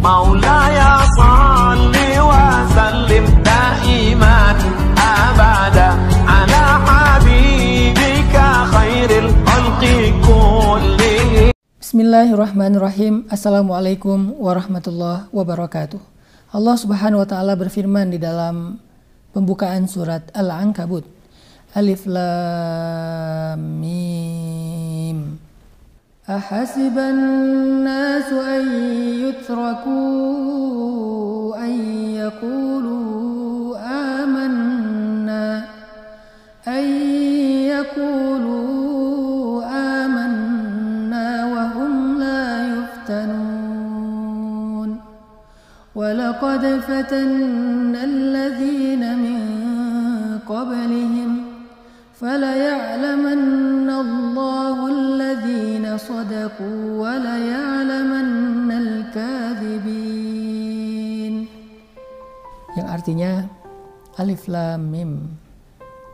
مولاي صل وسلم دائما أبدا على حبيبك خير الخلق كلهم. Bismillahirrahmanirrahim. Assalamualaikum warahmatullahi wabarakatuh. Allah Subhanahu wa taala berfirman di dalam pembukaan surat Al-Ankabut. Alif Lam Mim. Ahasiban nasu an yutraku an yaqulu amanna an yaqulu amanna wa hum la yuftanun. Walaqad fatanna alladhina min qablihim فَلَيَعْلَمَنَّ اللَّهُ الَّذِينَ صَدَقُوا وَلَيَعْلَمَنَّ الْكَاذِبِينَ. Yang artinya Alif Lam Mim.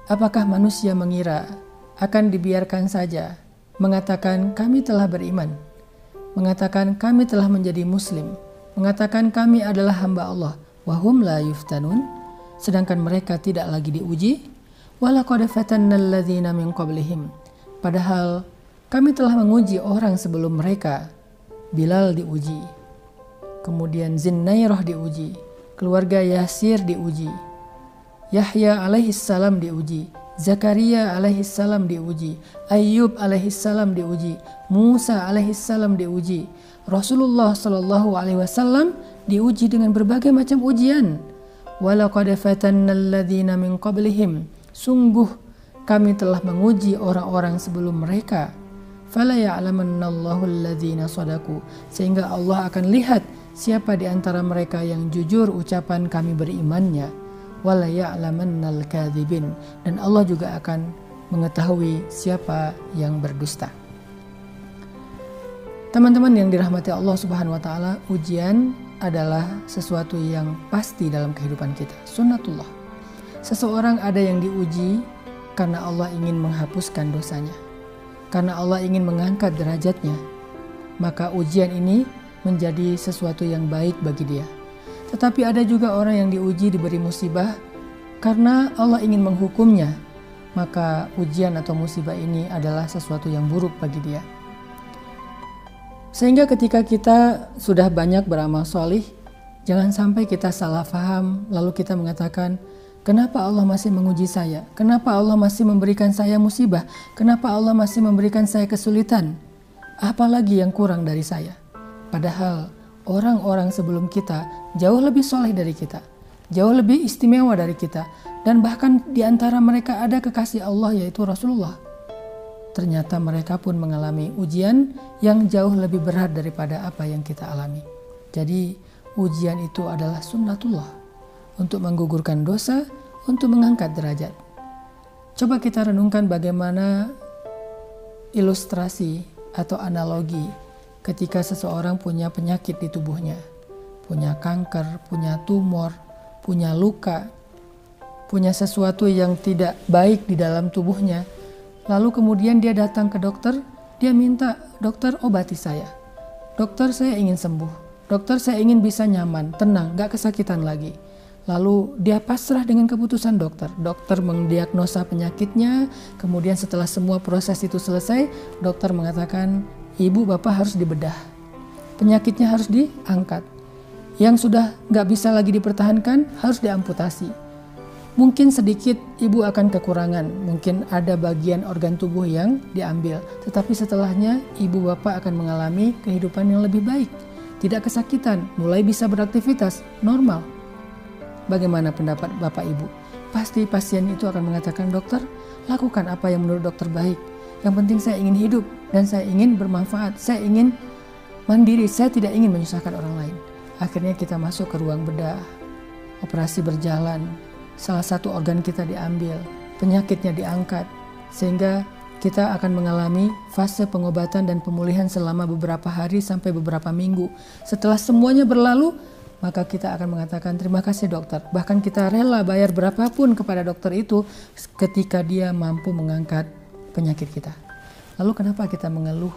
Apakah manusia mengira akan dibiarkan saja mengatakan kami telah beriman, mengatakan kami telah menjadi muslim, mengatakan kami adalah hamba Allah, wahum la yuftanun, sedangkan mereka tidak lagi diuji? Walaqad fatanna alladzina min qablihim. Padahal kami telah menguji orang sebelum mereka. Bilal diuji, kemudian Zinnairah diuji, keluarga Yasir diuji, Yahya alaihissalam diuji, Zakaria alaihissalam diuji, Ayyub alaihissalam diuji, Musa alaihissalam diuji, Rasulullah sallallahu alaihi wasallam diuji dengan berbagai macam ujian. Walaqad fatanna alladzina min qablihim. Sungguh kami telah menguji orang-orang sebelum mereka. Fala ya'lamannallahu alladzina shadaku, sehingga Allah akan lihat siapa di antara mereka yang jujur ucapan kami berimannya. Wala ya'lamannal kadzibin, dan Allah juga akan mengetahui siapa yang berdusta. Teman-teman yang dirahmati Allah Subhanahu wa taala, ujian adalah sesuatu yang pasti dalam kehidupan kita, sunnatullah. Seseorang ada yang diuji karena Allah ingin menghapuskan dosanya, karena Allah ingin mengangkat derajatnya, maka ujian ini menjadi sesuatu yang baik bagi dia. Tetapi ada juga orang yang diuji diberi musibah karena Allah ingin menghukumnya, maka ujian atau musibah ini adalah sesuatu yang buruk bagi dia. Sehingga ketika kita sudah banyak beramal solih, jangan sampai kita salah faham lalu kita mengatakan, kenapa Allah masih menguji saya? Kenapa Allah masih memberikan saya musibah? Kenapa Allah masih memberikan saya kesulitan? Apalagi yang kurang dari saya? Padahal orang-orang sebelum kita jauh lebih soleh dari kita, jauh lebih istimewa dari kita, dan bahkan di antara mereka ada kekasih Allah yaitu Rasulullah. Ternyata mereka pun mengalami ujian yang jauh lebih berat daripada apa yang kita alami. Jadi ujian itu adalah sunnatullah untuk menggugurkan dosa, untuk mengangkat derajat. Coba kita renungkan bagaimana ilustrasi atau analogi ketika seseorang punya penyakit di tubuhnya, punya kanker, punya tumor, punya luka, punya sesuatu yang tidak baik di dalam tubuhnya. Lalu kemudian dia datang ke dokter, dia minta, dokter obati saya. Dokter saya ingin sembuh, dokter saya ingin bisa nyaman, tenang, gak kesakitan lagi. Lalu dia pasrah dengan keputusan dokter. Dokter mendiagnosa penyakitnya, kemudian setelah semua proses itu selesai, dokter mengatakan, ibu bapak harus dibedah. Penyakitnya harus diangkat. Yang sudah gak bisa lagi dipertahankan harus diamputasi. Mungkin sedikit ibu akan kekurangan, mungkin ada bagian organ tubuh yang diambil. Tetapi setelahnya ibu bapak akan mengalami kehidupan yang lebih baik. Tidak kesakitan, mulai bisa beraktivitas normal. Bagaimana pendapat Bapak Ibu? Pasti pasien itu akan mengatakan, dokter, lakukan apa yang menurut dokter baik. Yang penting saya ingin hidup dan saya ingin bermanfaat. Saya ingin mandiri, saya tidak ingin menyusahkan orang lain. Akhirnya kita masuk ke ruang bedah. Operasi berjalan, salah satu organ kita diambil, penyakitnya diangkat. Sehingga kita akan mengalami fase pengobatan dan pemulihan selama beberapa hari sampai beberapa minggu. Setelah semuanya berlalu, maka kita akan mengatakan terima kasih dokter. Bahkan kita rela bayar berapapun kepada dokter itu ketika dia mampu mengangkat penyakit kita. Lalu kenapa kita mengeluh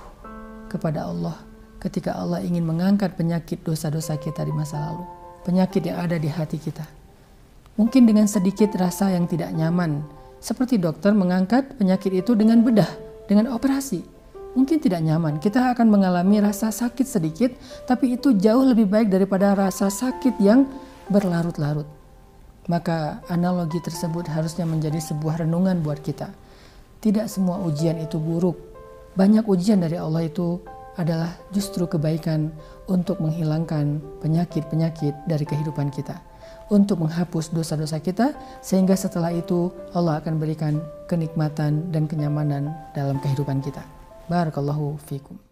kepada Allah? ketika Allah ingin mengangkat penyakit dosa-dosa kita di masa lalu, penyakit yang ada di hati kita. Mungkin dengan sedikit rasa yang tidak nyaman, seperti dokter mengangkat penyakit itu dengan bedah, dengan operasi. Mungkin tidak nyaman, kita akan mengalami rasa sakit sedikit, tapi itu jauh lebih baik daripada rasa sakit yang berlarut-larut. Maka analogi tersebut harusnya menjadi sebuah renungan buat kita. Tidak semua ujian itu buruk. Banyak ujian dari Allah itu adalah justru kebaikan untuk menghilangkan penyakit-penyakit dari kehidupan kita, untuk menghapus dosa-dosa kita, sehingga setelah itu Allah akan berikan kenikmatan dan kenyamanan dalam kehidupan kita. Barakallahu fikum.